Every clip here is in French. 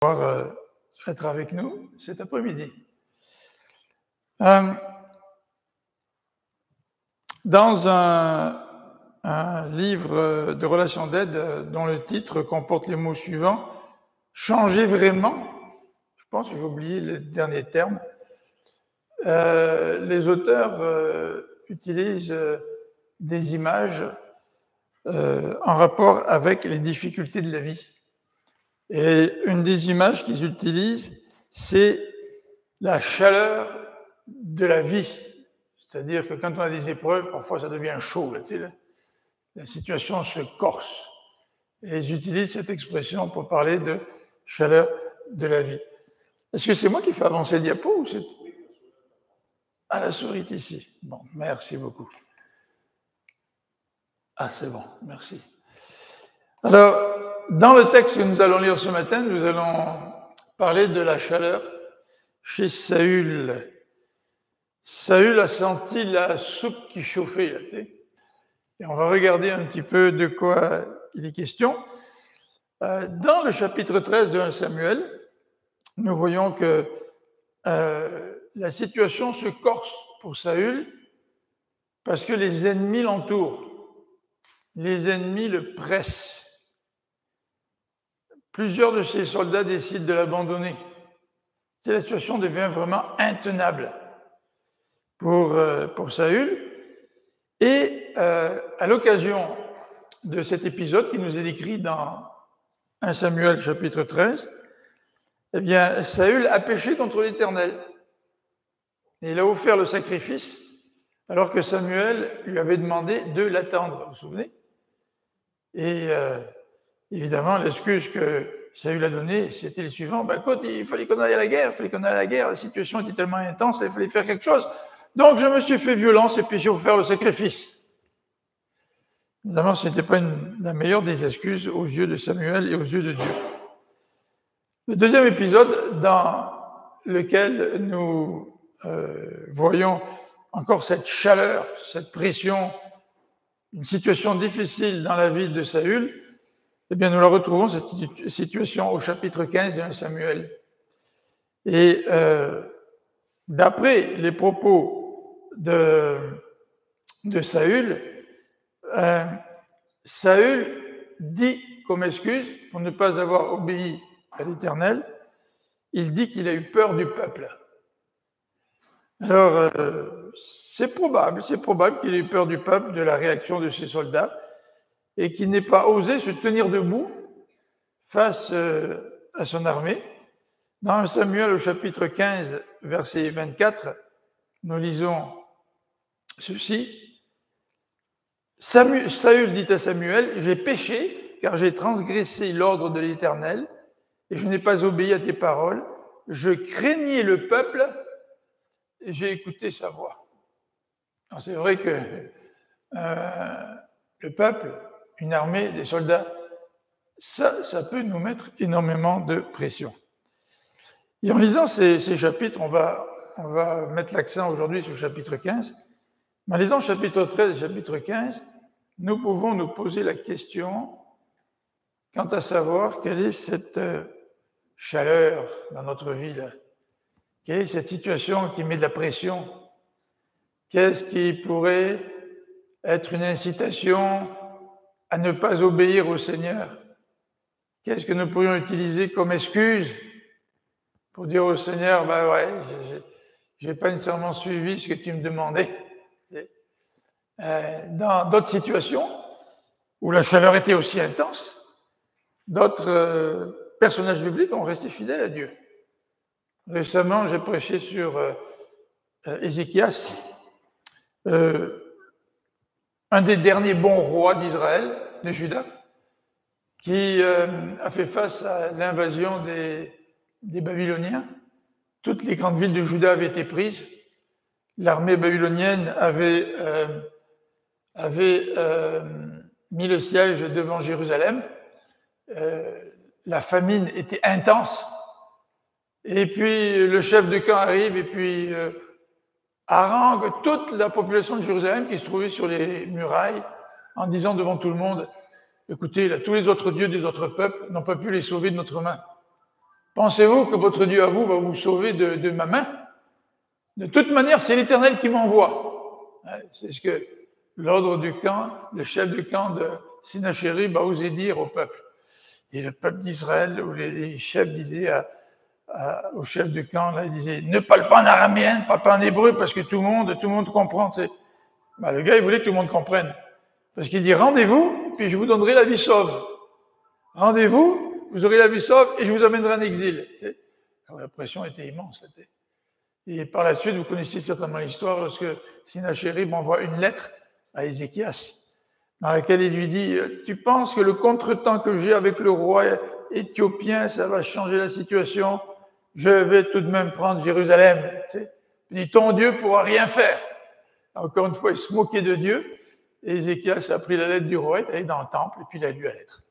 pouvoir être avec nous cet après-midi. Dans un livre de relations d'aide dont le titre comporte les mots suivants, « Changer vraiment », je pense que j'ai oublié le dernier terme, les auteurs utilisent des images en rapport avec les difficultés de la vie. Et une des images qu'ils utilisent, c'est la chaleur de la vie. C'est-à-dire que quand on a des épreuves, parfois ça devient chaud, là, la situation se corse. Et ils utilisent cette expression pour parler de chaleur de la vie. Est-ce que c'est moi qui fais avancer le diapo ou c'est... Ah, la souris est ici. Bon, merci beaucoup. Ah, c'est bon, merci. Alors, dans le texte que nous allons lire ce matin, nous allons parler de la chaleur chez Saül. Saül a senti la soupe qui chauffait, là, tu sais. Et on va regarder un petit peu de quoi il est question. Dans le chapitre 13 de 1 Samuel, nous voyons que la situation se corse pour Saül parce que les ennemis l'entourent. Les ennemis le pressent. Plusieurs de ses soldats décident de l'abandonner. La situation devient vraiment intenable pour Saül. Et à l'occasion de cet épisode qui nous est décrit dans 1 Samuel chapitre 13, eh bien, Saül a péché contre l'Éternel. Et il a offert le sacrifice alors que Samuel lui avait demandé de l'attendre, vous vous souvenez? Et évidemment, l'excuse que Saül a donnée, c'était le suivant. Ben, écoute, il fallait qu'on aille à la guerre, la situation était tellement intense, il fallait faire quelque chose. Donc, je me suis fait violence et puis j'ai offert le sacrifice. Évidemment, ce n'était pas la meilleure des excuses aux yeux de Samuel et aux yeux de Dieu. Le deuxième épisode dans lequel nous voyons encore cette chaleur, cette pression, une situation difficile dans la vie de Saül, eh bien, nous la retrouvons, cette situation, au chapitre 15 de 1 Samuel. Et d'après les propos de Saül, Saül dit comme excuse, pour ne pas avoir obéi à l'Éternel, il dit qu'il a eu peur du peuple. Alors, c'est probable qu'il ait eu peur du peuple, de la réaction de ses soldats, et qu'il n'ait pas osé se tenir debout face à son armée. Dans 1 Samuel au chapitre 15, verset 24, nous lisons ceci. Saül dit à Samuel, « J'ai péché, car j'ai transgressé l'ordre de l'Éternel, et je n'ai pas obéi à tes paroles. Je craignais le peuple, et j'ai écouté sa voix. » C'est vrai que le peuple, une armée, des soldats, ça peut nous mettre énormément de pression. Et en lisant ces chapitres, on va mettre l'accent aujourd'hui sur le chapitre 15, mais en lisant chapitre 13 et chapitre 15, nous pouvons nous poser la question quant à savoir quelle est cette chaleur dans notre vie là. Quelle est cette situation qui met de la pression? Qu'est-ce qui pourrait être une incitation à ne pas obéir au Seigneur? Qu'est-ce que nous pourrions utiliser comme excuse pour dire au Seigneur, ben ouais, je n'ai pas nécessairement suivi ce que tu me demandais? Dans d'autres situations où la chaleur était aussi intense, d'autres personnages bibliques ont resté fidèles à Dieu. Récemment, j'ai prêché sur Ézéchias, un des derniers bons rois d'Israël, de Juda, qui a fait face à l'invasion des Babyloniens. Toutes les grandes villes de Juda avaient été prises. L'armée babylonienne avait mis le siège devant Jérusalem. La famine était intense. Et puis le chef de camp arrive et puis harangue toute la population de Jérusalem qui se trouvait sur les murailles en disant devant tout le monde, écoutez, là, tous les autres dieux des autres peuples n'ont pas pu les sauver de notre main. Pensez-vous que votre Dieu à vous va vous sauver de ma main? De toute manière, c'est l'Éternel qui m'envoie. C'est ce que l'ordre du camp, le chef du camp de Sennachérib a osé dire au peuple. Et le peuple d'Israël, où les chefs disaient au chef du camp, là, ils disaient, ne parle pas en araméen, parle pas en hébreu, parce que tout le monde comprend. Ben, le gars, il voulait que tout le monde comprenne. Parce qu'il dit, rendez-vous, puis je vous donnerai la vie sauve. Rendez-vous, vous aurez la vie sauve, et je vous amènerai en exil. Alors, la pression était immense. Et par la suite, vous connaissez certainement l'histoire, lorsque Sennachérib envoie une lettre à Ézéchias, dans laquelle il lui dit, tu penses que le contretemps que j'ai avec le roi éthiopien, ça va changer la situation? Je vais tout de même prendre Jérusalem. Il dit, ton Dieu pourra rien faire. Encore une fois, il se moquait de Dieu. Et Ézéchias a pris la lettre du roi, est allé dans le temple, et puis il a lu la lettre.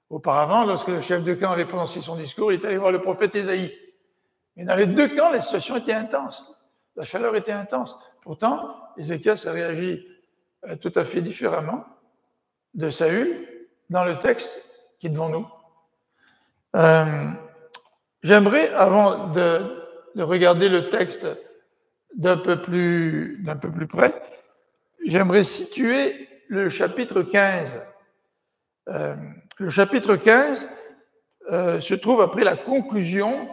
Auparavant, lorsque le chef de camp avait prononcé son discours, il est allé voir le prophète Ésaïe. Mais dans les deux camps, la situation était intense. La chaleur était intense. Pourtant, Ézéchias a réagi tout à fait différemment de Saül dans le texte qui est devant nous. J'aimerais, avant de regarder le texte d'un peu plus près, j'aimerais situer le chapitre 15. Le chapitre 15 se trouve après la conclusion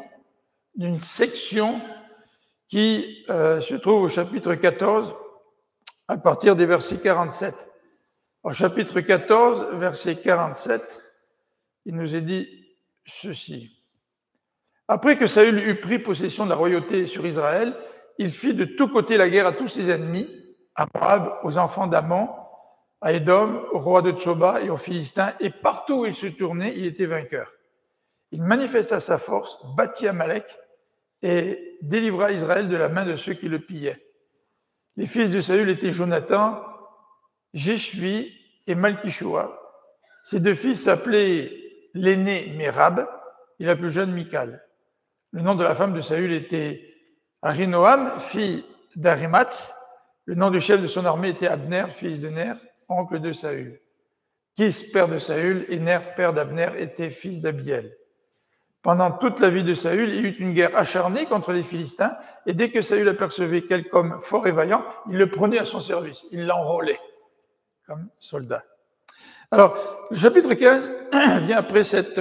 d'une section qui se trouve au chapitre 14 à partir des versets 47. Au chapitre 14, verset 47, il nous est dit ceci. Après que Saül eut pris possession de la royauté sur Israël, il fit de tous côtés la guerre à tous ses ennemis, à Moab, aux enfants d'Ammon, à Édom, au roi de Tsoba et aux Philistins, et partout où il se tournait, il était vainqueur. Il manifesta sa force, battit Amalek et délivra Israël de la main de ceux qui le pillaient. Les fils de Saül étaient Jonathan, Jéchvi et Malkishua. Ces deux fils s'appelaient l'aîné Mérab et la plus jeune Michal. Le nom de la femme de Saül était Ahinoam, fille d'Arimath. Le nom du chef de son armée était Abner, fils de Ner, oncle de Saül. Kis, père de Saül, et Ner, père d'Abner, était fils d'Abiel. Pendant toute la vie de Saül, il eut une guerre acharnée contre les Philistins, et dès que Saül apercevait quelque homme fort et vaillant, il le prenait à son service, il l'enrôlait comme soldat. Alors, le chapitre 15 vient après cette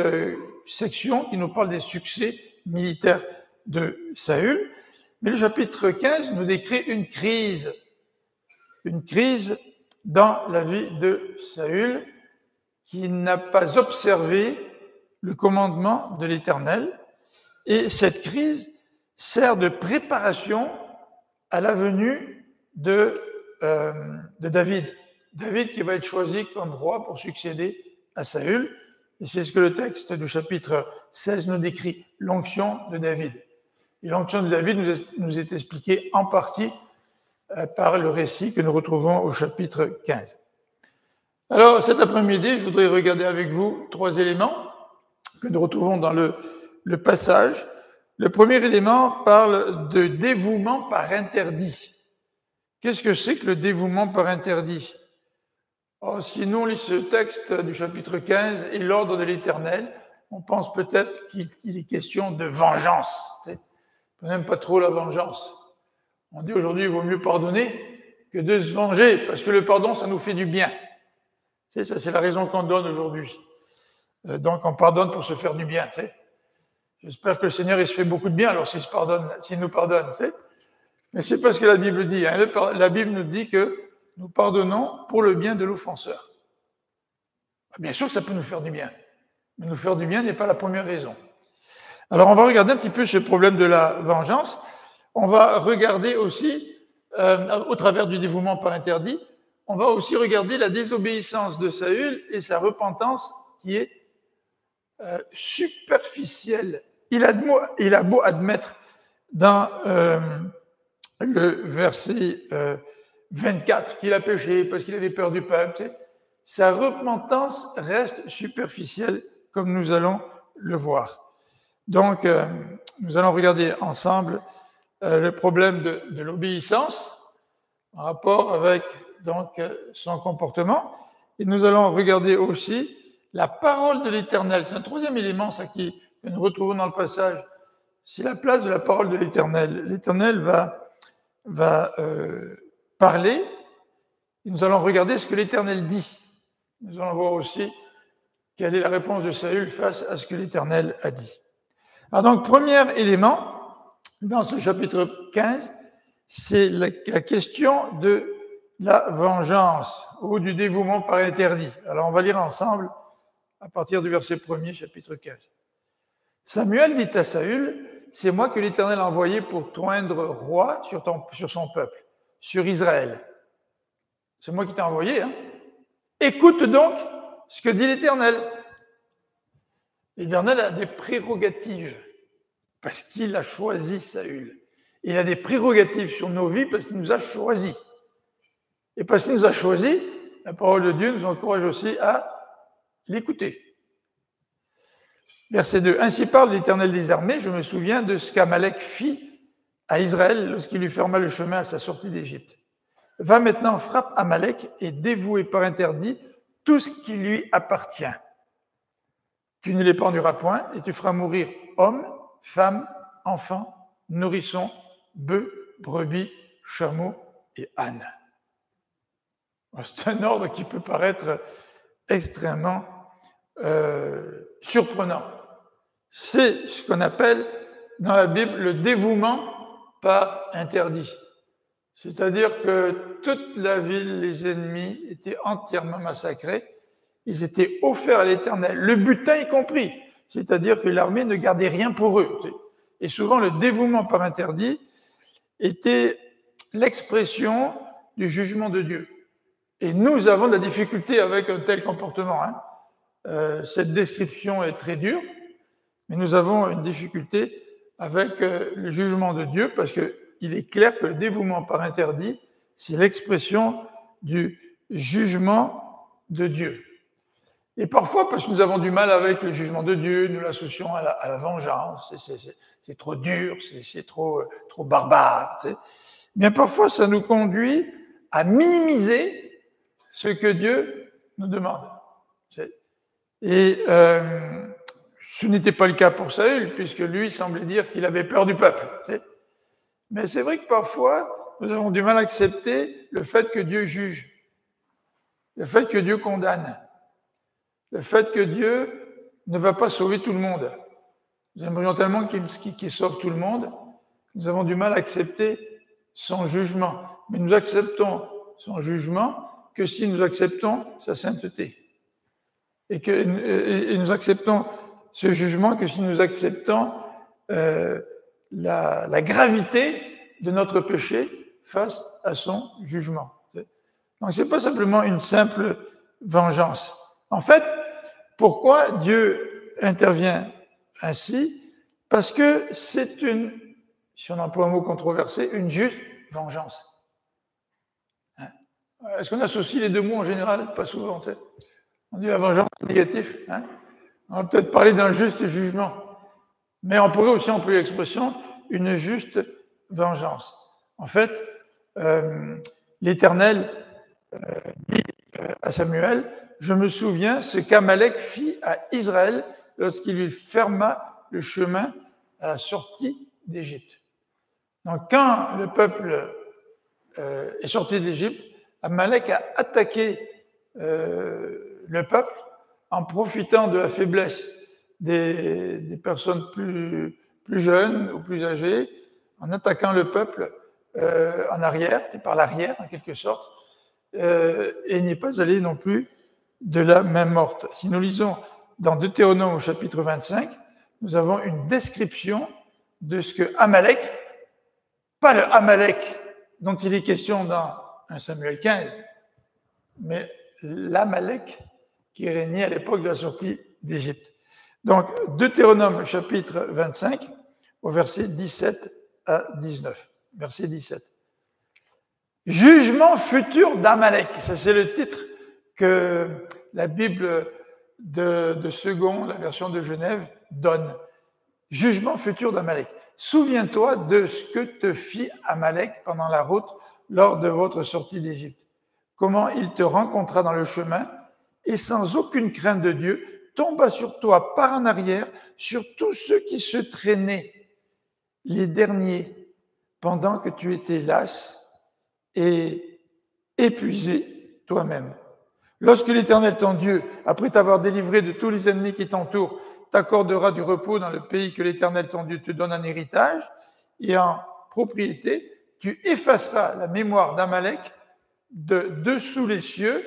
section qui nous parle des succès militaires de Saül, mais le chapitre 15 nous décrit une crise dans la vie de Saül qui n'a pas observé le commandement de l'Éternel, et cette crise sert de préparation à la venue de David. David qui va être choisi comme roi pour succéder à Saül, et c'est ce que le texte du chapitre 16 nous décrit, l'onction de David. Et l'onction de David nous est expliquée en partie par le récit que nous retrouvons au chapitre 15. Alors, cet après-midi, je voudrais regarder avec vous 3 éléments que nous retrouvons dans le passage. Le premier élément parle de dévouement par interdit. Qu'est-ce que c'est que le dévouement par interdit? Si nous on lit ce texte du chapitre 15 et l'ordre de l'Éternel, on pense peut-être qu'il est question de vengeance. On n'aime pas trop la vengeance. On dit aujourd'hui, il vaut mieux pardonner que de se venger, parce que le pardon, ça nous fait du bien. Ça, c'est la raison qu'on donne aujourd'hui. Donc, on pardonne pour se faire du bien. J'espère que le Seigneur, il se fait beaucoup de bien, alors s'il nous pardonne. Mais c'est pas ce que la Bible dit. La Bible nous dit que nous pardonnons pour le bien de l'offenseur. Bien sûr que ça peut nous faire du bien, mais nous faire du bien n'est pas la première raison. Alors, on va regarder un petit peu ce problème de la vengeance. On va regarder aussi, au travers du dévouement par interdit, on va aussi regarder la désobéissance de Saül et sa repentance qui est superficielle. Il a beau admettre dans le verset 24 qu'il a péché parce qu'il avait peur du peuple, sa repentance reste superficielle comme nous allons le voir. Donc, nous allons regarder ensemble le problème de l'obéissance en rapport avec donc, son comportement. Et nous allons regarder aussi la parole de l'Éternel. C'est un troisième élément, ça, que nous retrouvons dans le passage, c'est la place de la parole de l'Éternel. L'Éternel va parler, et nous allons regarder ce que l'Éternel dit. Nous allons voir aussi quelle est la réponse de Saül face à ce que l'Éternel a dit. Alors donc, premier élément, dans ce chapitre 15, c'est la question de la vengeance ou du dévouement par interdit. Alors, on va lire ensemble à partir du verset 1er, chapitre 15. Samuel dit à Saül, « C'est moi que l'Éternel a envoyé pour t'oindre roi sur son peuple, sur Israël. » C'est moi qui t'ai envoyé. Hein? Écoute donc ce que dit l'Éternel. L'Éternel a des prérogatives parce qu'il a choisi Saül. Il a des prérogatives sur nos vies parce qu'il nous a choisis. Et parce qu'il nous a choisis, la parole de Dieu nous encourage aussi à l'écouter. Verset 2. Ainsi parle l'Éternel des armées, je me souviens de ce qu'Amalek fit à Israël lorsqu'il lui ferma le chemin à sa sortie d'Égypte. Va maintenant, frappe Amalek et dévouer par interdit tout ce qui lui appartient. Tu ne l'épargneras point et tu feras mourir hommes, femmes, enfants, nourrissons, bœufs, brebis, chameaux et ânes. C'est un ordre qui peut paraître extrêmement surprenant. C'est ce qu'on appelle dans la Bible le dévouement par interdit. C'est-à-dire que toute la ville, les ennemis, étaient entièrement massacrés. Ils étaient offerts à l'Éternel, le butin y compris. C'est-à-dire que l'armée ne gardait rien pour eux. Et souvent, le dévouement par interdit était l'expression du jugement de Dieu. Et nous avons de la difficulté avec un tel comportement. Cette description est très dure, mais nous avons une difficulté avec le jugement de Dieu parce qu'il est clair que le dévouement par interdit, c'est l'expression du jugement de Dieu. Et parfois, parce que nous avons du mal avec le jugement de Dieu, nous l'associons à la vengeance, c'est trop dur, c'est trop barbare. Bien parfois, ça nous conduit à minimiser ce que Dieu nous demande. Et ce n'était pas le cas pour Saül, puisque lui semblait dire qu'il avait peur du peuple. Mais c'est vrai que parfois, nous avons du mal à accepter le fait que Dieu juge, le fait que Dieu condamne, le fait que Dieu ne va pas sauver tout le monde. Nous aimerions tellement qu'il sauve tout le monde, nous avons du mal à accepter son jugement. Mais nous acceptons son jugement que si nous acceptons sa sainteté. Et nous acceptons ce jugement que si nous acceptons la gravité de notre péché face à son jugement. Donc, ce n'est pas simplement une simple vengeance. En fait, pourquoi Dieu intervient ainsi? Parce que c'est si on emploie un mot controversé, une juste vengeance. Est-ce qu'on associe les deux mots en général? Pas souvent. On dit la vengeance négative. On va peut-être parler d'un juste jugement. Mais on pourrait aussi employer l'expression une juste vengeance. En fait, l'Éternel dit à Samuel, je me souviens ce qu'Amalek fit à Israël lorsqu'il lui ferma le chemin à la sortie d'Égypte. Donc, quand le peuple est sorti d'Égypte, Amalek a attaqué le peuple en profitant de la faiblesse des personnes plus jeunes ou plus âgées, en attaquant le peuple en arrière, par l'arrière en quelque sorte, et n'est pas allé non plus de la main morte. Si nous lisons dans Deutéronome au chapitre 25, nous avons une description de ce que Amalek, pas le Amalek dont il est question dans 1 Samuel 15, mais l'Amalek qui régnait à l'époque de la sortie d'Égypte. Donc, Deutéronome chapitre 25, au verset 17 à 19. Verset 17. Jugement futur d'Amalek. Ça, c'est le titre que la Bible de Second, la version de Genève, donne. Jugement futur d'Amalek. Souviens-toi de ce que te fit Amalek pendant la route lors de votre sortie d'Égypte. Comment il te rencontra dans le chemin et sans aucune crainte de Dieu, tomba sur toi par en arrière, sur tous ceux qui se traînaient, les derniers, pendant que tu étais las et épuisé toi-même. Lorsque l'Éternel, ton Dieu, après t'avoir délivré de tous les ennemis qui t'entourent, t'accordera du repos dans le pays que l'Éternel, ton Dieu, te donne en héritage et en propriété, tu effaceras la mémoire d'Amalek de dessous les cieux,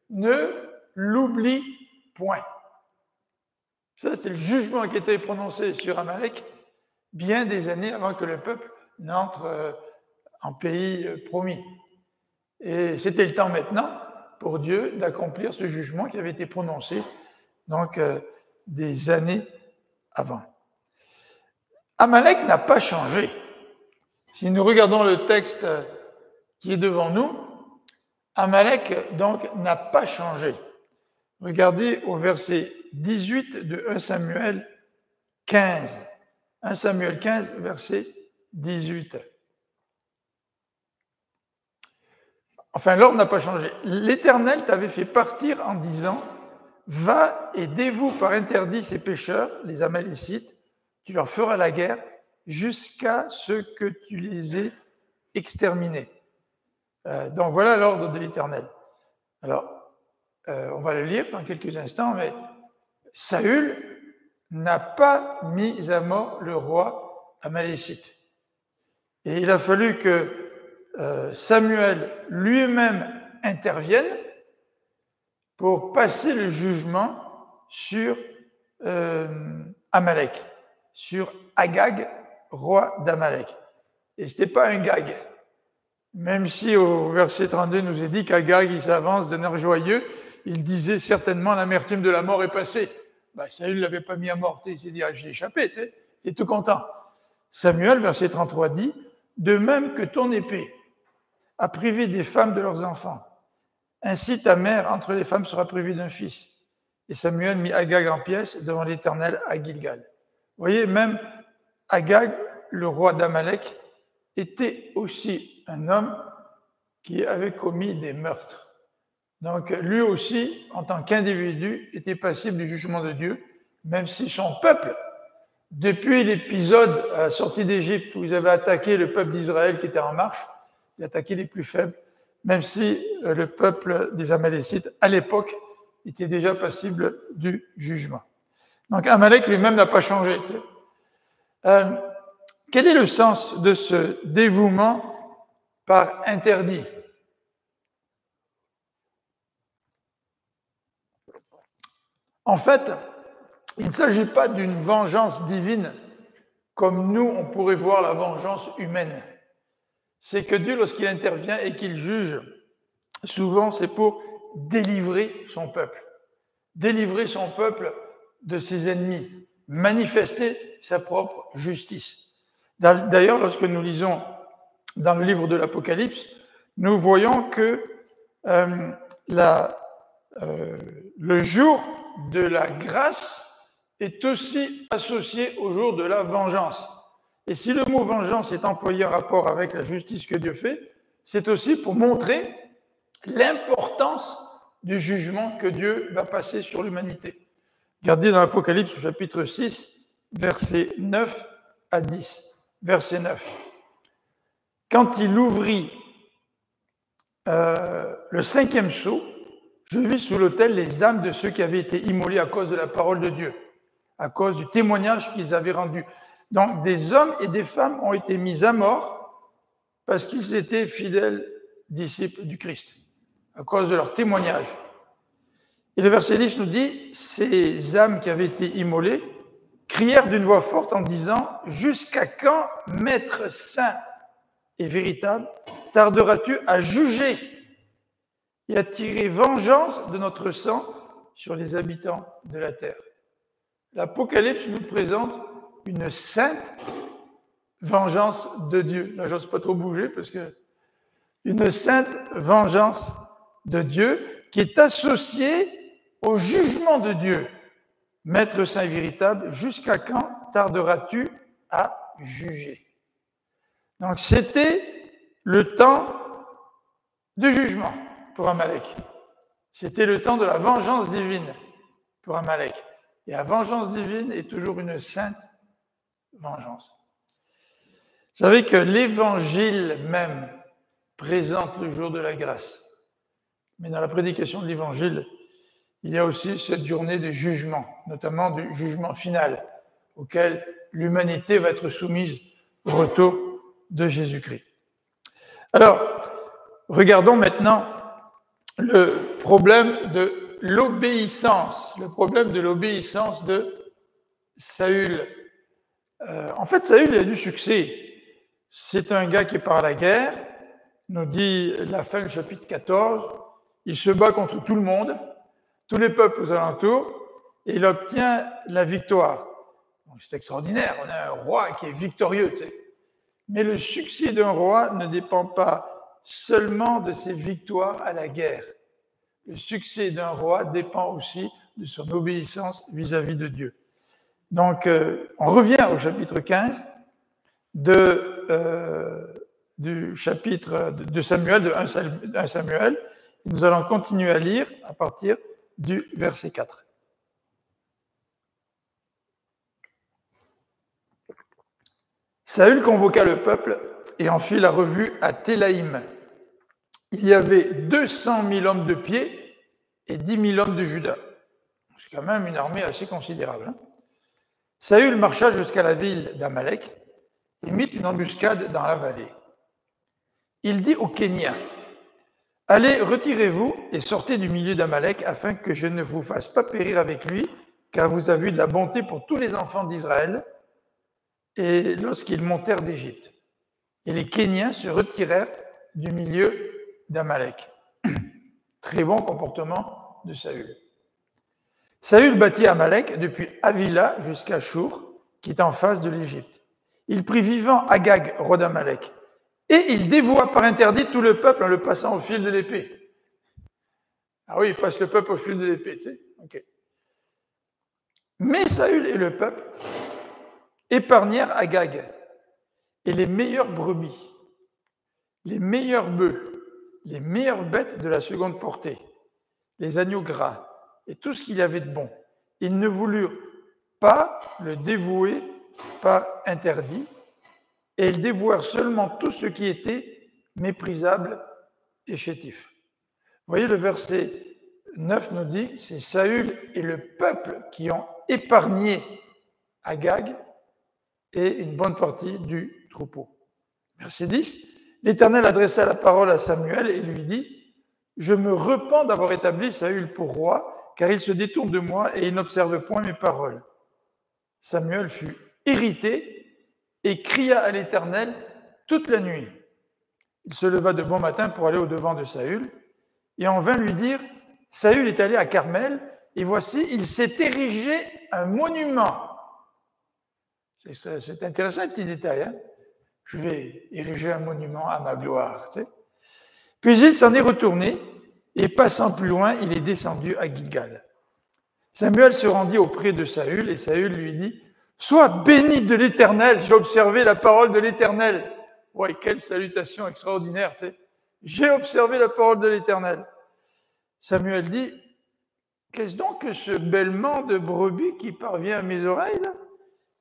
ne l'oublie point. Ça, c'est le jugement qui était prononcé sur Amalek bien des années avant que le peuple n'entre en pays promis. Et c'était le temps maintenant pour Dieu d'accomplir ce jugement qui avait été prononcé donc des années avant. Amalek n'a pas changé. Si nous regardons le texte qui est devant nous, Amalek donc n'a pas changé. Regardez au verset 18 de 1 Samuel 15. 1 Samuel 15, verset 18. Enfin, l'ordre n'a pas changé. L'Éternel t'avait fait partir en disant, va et dévoue par interdit ces pécheurs, les Amalécites, tu leur feras la guerre jusqu'à ce que tu les aies exterminés. Donc voilà l'ordre de l'Éternel. Alors, on va le lire dans quelques instants, mais Saül n'a pas mis à mort le roi amalécite. Et il a fallu que Samuel lui-même intervienne pour passer le jugement sur Amalek, sur Agag, roi d'Amalek. Et ce n'était pas un gag. Même si au verset 32 nous est dit qu'Agag, il s'avance d'un air joyeux, il disait certainement l'amertume de la mort est passée. Saül ne l'avait pas mis à mort, il s'est dit j'ai échappé, il est tout content. Samuel, verset 33 dit, de même que ton épée a privé des femmes de leurs enfants, ainsi ta mère entre les femmes sera privée d'un fils. Et Samuel mit Agag en pièces devant l'Éternel à Gilgal. Vous voyez, même Agag, le roi d'Amalek, était aussi un homme qui avait commis des meurtres. Donc lui aussi, en tant qu'individu, était passible du jugement de Dieu, même si son peuple, depuis l'épisode à la sortie d'Égypte où ils avaient attaqué le peuple d'Israël qui était en marche, ils attaquaient les plus faibles, même si le peuple des Amalécites, à l'époque, était déjà passible du jugement. Donc Amalek lui-même n'a pas changé. Quel est le sens de ce dévouement par interdit ? En fait, il ne s'agit pas d'une vengeance divine comme nous, on pourrait voir la vengeance humaine. C'est que Dieu, lorsqu'il intervient et qu'il juge, souvent c'est pour délivrer son peuple de ses ennemis, manifester sa propre justice. D'ailleurs, lorsque nous lisons dans le livre de l'Apocalypse, nous voyons que le jour de la grâce est aussi associé au jour de la vengeance. Et si le mot vengeance est employé en rapport avec la justice que Dieu fait, c'est aussi pour montrer l'importance du jugement que Dieu va passer sur l'humanité. Regardez dans l'Apocalypse au chapitre 6, versets 9 à 10. Verset 9. Quand il ouvrit le 5e sceau, je vis sous l'autel les âmes de ceux qui avaient été immolés à cause de la parole de Dieu, à cause du témoignage qu'ils avaient rendu. Donc des hommes et des femmes ont été mis à mort parce qu'ils étaient fidèles disciples du Christ, à cause de leur témoignage. Et le verset 10 nous dit, ces âmes qui avaient été immolées crièrent d'une voix forte en disant, « Jusqu'à quand, Maître saint et véritable, tarderas-tu à juger et à tirer vengeance de notre sang sur les habitants de la terre ?» L'Apocalypse nous présente une sainte vengeance de Dieu. Là, j'ose pas trop bouger parce que une sainte vengeance de Dieu qui est associée au jugement de Dieu. Maître saint et véritable, jusqu'à quand tarderas-tu à juger? Donc, c'était le temps du jugement pour Amalek. C'était le temps de la vengeance divine pour Amalek. Et la vengeance divine est toujours une sainte vengeance. Vous savez que l'Évangile même présente le jour de la grâce. Mais dans la prédication de l'Évangile, il y a aussi cette journée de jugement, notamment du jugement final, auquel l'humanité va être soumise au retour de Jésus-Christ. Alors, regardons maintenant le problème de l'obéissance, de Saül. En fait, Saül a du succès. C'est un gars qui part à la guerre, nous dit la fin du chapitre 14, il se bat contre tout le monde, tous les peuples aux alentours, et il obtient la victoire. C'est extraordinaire, on a un roi qui est victorieux. Tu sais. Mais le succès d'un roi ne dépend pas seulement de ses victoires à la guerre. Le succès d'un roi dépend aussi de son obéissance vis-à-vis de Dieu. Donc, on revient au chapitre 15 du chapitre de Samuel, de 1 Samuel. Et nous allons continuer à lire à partir du verset 4. Saül convoqua le peuple et en fit la revue à Télaïm. Il y avait 200 000 hommes de pied et 10 000 hommes de Juda. C'est quand même une armée assez considérable. Hein. Saül marcha jusqu'à la ville d'Amalek et mit une embuscade dans la vallée. Il dit aux Kéniens, « Allez, retirez-vous et sortez du milieu d'Amalek afin que je ne vous fasse pas périr avec lui, car vous avez eu de la bonté pour tous les enfants d'Israël. » Et lorsqu'ils montèrent d'Égypte. Et les Kéniens se retirèrent du milieu d'Amalek. Très bon comportement de Saül. Saül bâtit Amalek depuis Havila jusqu'à Shur, qui est en face de l'Égypte. Il prit vivant Agag, roi d'Amalek, et il dévoua par interdit tout le peuple en le passant au fil de l'épée. Ah oui, il passe le peuple au fil de l'épée, tu sais. Okay. Mais Saül et le peuple épargnèrent Agag et les meilleures brebis, les meilleurs bœufs, les meilleures bêtes de la seconde portée, les agneaux gras et tout ce qu'il y avait de bon. Ils ne voulurent pas le dévouer par interdit et ils dévouèrent seulement tout ce qui était méprisable et chétif. Vous voyez, le verset 9 nous dit, c'est Saül et le peuple qui ont épargné Agag et une bonne partie du troupeau. Verset 10, l'Éternel adressa la parole à Samuel et lui dit, « Je me repens d'avoir établi Saül pour roi, car il se détourne de moi et il n'observe point mes paroles. » Samuel fut irrité et cria à l'Éternel toute la nuit. Il se leva de bon matin pour aller au-devant de Saül et en vint lui dire, « Saül est allé à Carmel et voici, il s'est érigé un monument. » C'est intéressant, un petit détail. Hein? Je vais ériger un monument à ma gloire. Tu sais. Puis il s'en est retourné et passant plus loin, il est descendu à Gilgal. Samuel se rendit auprès de Saül et Saül lui dit, « Sois béni de l'Éternel, j'ai observé la parole de l'Éternel. » Ouais, quelle salutation extraordinaire. Tu sais. J'ai observé la parole de l'Éternel. Samuel dit, « Qu'est-ce donc que ce bêlement de brebis qui parvient à mes oreilles là ?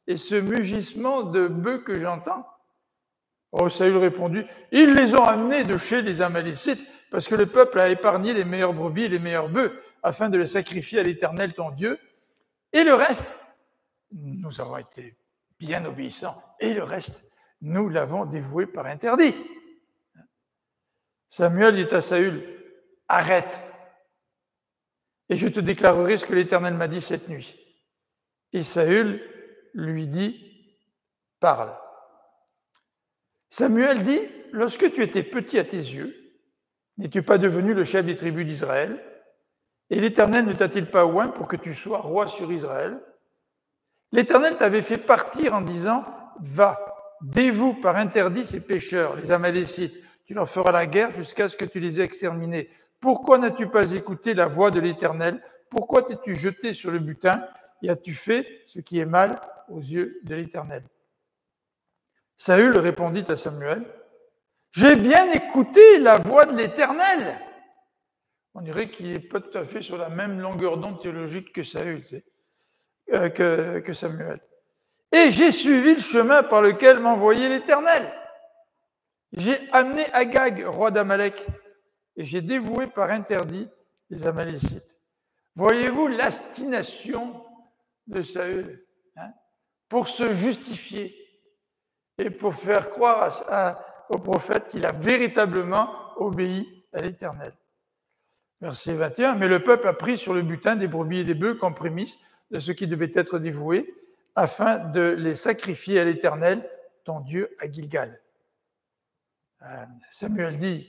Et ce mugissement de bœufs que j'entends? » Oh, Saül répondit, « Ils les ont amenés de chez les Amalécites, parce que le peuple a épargné les meilleures brebis et les meilleurs bœufs, afin de les sacrifier à l'Éternel ton Dieu. Et le reste, nous avons été bien obéissants, et le reste, nous l'avons dévoué par interdit. » Samuel dit à Saül, « Arrête, et je te déclarerai ce que l'Éternel m'a dit cette nuit. » Et Saül lui dit, « Parle. » Samuel dit, « Lorsque tu étais petit à tes yeux, n'es-tu pas devenu le chef des tribus d'Israël? Et l'Éternel ne t'a-t-il pas oint pour que tu sois roi sur Israël? L'Éternel t'avait fait partir en disant, « Va, dévoue par interdit ces pécheurs, les Amalécites, tu leur feras la guerre jusqu'à ce que tu les aies exterminés. Pourquoi n'as-tu pas écouté la voix de l'Éternel? Pourquoi t'es-tu jeté sur le butin et as-tu fait ce qui est mal aux yeux de l'Éternel? » Saül répondit à Samuel, « J'ai bien écouté la voix de l'Éternel. » On dirait qu'il n'est pas tout à fait sur la même longueur d'onde théologique que Saül. Tu sais. que Samuel. Et j'ai suivi le chemin par lequel m'envoyait l'Éternel. J'ai amené Agag, roi d'Amalek, et j'ai dévoué par interdit les Amalécites. Voyez-vous l'astination de Saül, hein, pour se justifier et pour faire croire au prophète qu'il a véritablement obéi à l'Éternel. Verset 21, mais le peuple a pris sur le butin des brebis et des bœufs comme prémisse de ce qui devait être dévoué, afin de les sacrifier à l'Éternel, ton Dieu, à Gilgal. Samuel dit,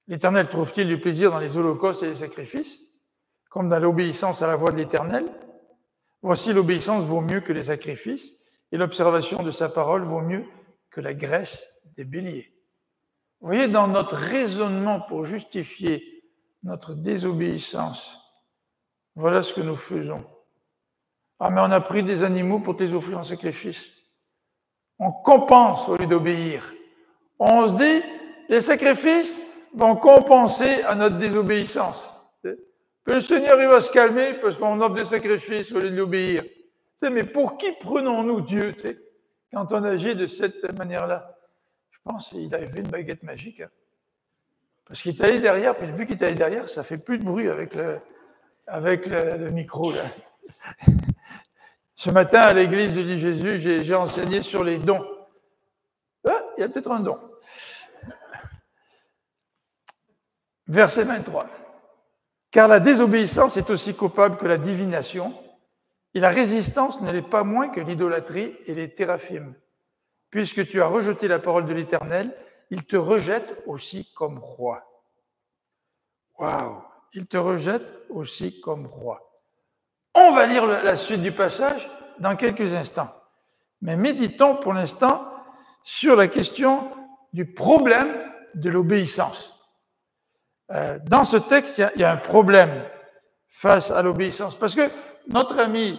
l'Éternel trouve-t-il du plaisir dans les holocaustes et les sacrifices, comme dans l'obéissance à la voix de l'Éternel? Voici, l'obéissance vaut mieux que les sacrifices, et l'observation de sa parole vaut mieux que la graisse des béliers. Vous voyez, dans notre raisonnement pour justifier notre désobéissance, voilà ce que nous faisons. Ah, mais on a pris des animaux pour te les offrir en sacrifice. On compense au lieu d'obéir. On se dit, les sacrifices vont compenser à notre désobéissance. Puis le Seigneur, il va se calmer parce qu'on offre des sacrifices au lieu de l'obéir. Mais pour qui prenons-nous Dieu, quand on agit de cette manière-là? Je pense qu'il avait fait une baguette magique. Hein. Parce qu'il est allé derrière, puis depuis qu'il est allé derrière, ça ne fait plus de bruit avec le micro. Là. Ce matin, à l'église de l'île Jésus, j'ai enseigné sur les dons. Ah, il y a peut-être un don. Verset 23. Car la désobéissance est aussi coupable que la divination, et la résistance ne l'est pas moins que l'idolâtrie et les téraphimes. Puisque tu as rejeté la parole de l'Éternel, il te rejette aussi comme roi. Waouh! Il te rejette aussi comme roi. On va lire la suite du passage dans quelques instants. Mais méditons pour l'instant sur la question du problème de l'obéissance. Dans ce texte, il y a un problème face à l'obéissance. Parce que notre ami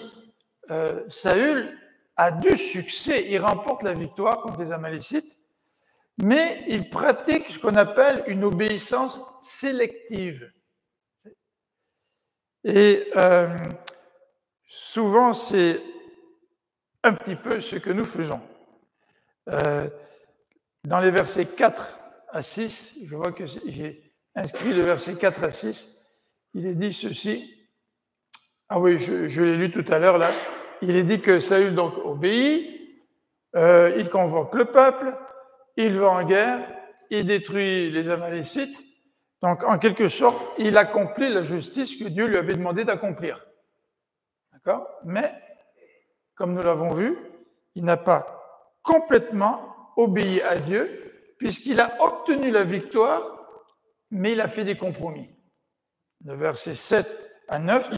Saül a du succès, il remporte la victoire contre les Amalécites, mais il pratique ce qu'on appelle une obéissance sélective. Et souvent, c'est un petit peu ce que nous faisons. Dans les versets 4 à 6, je vois que j'ai inscrit le verset 4 à 6, il est dit ceci. Ah oui, je l'ai lu tout à l'heure là. Il est dit que Saül donc obéit, il convoque le peuple, il va en guerre, il détruit les Amalécites. Donc, en quelque sorte, il accomplit la justice que Dieu lui avait demandé d'accomplir. D'accord? Mais, comme nous l'avons vu, il n'a pas complètement obéi à Dieu, puisqu'il a obtenu la victoire, mais il a fait des compromis. Le verset 7 à 9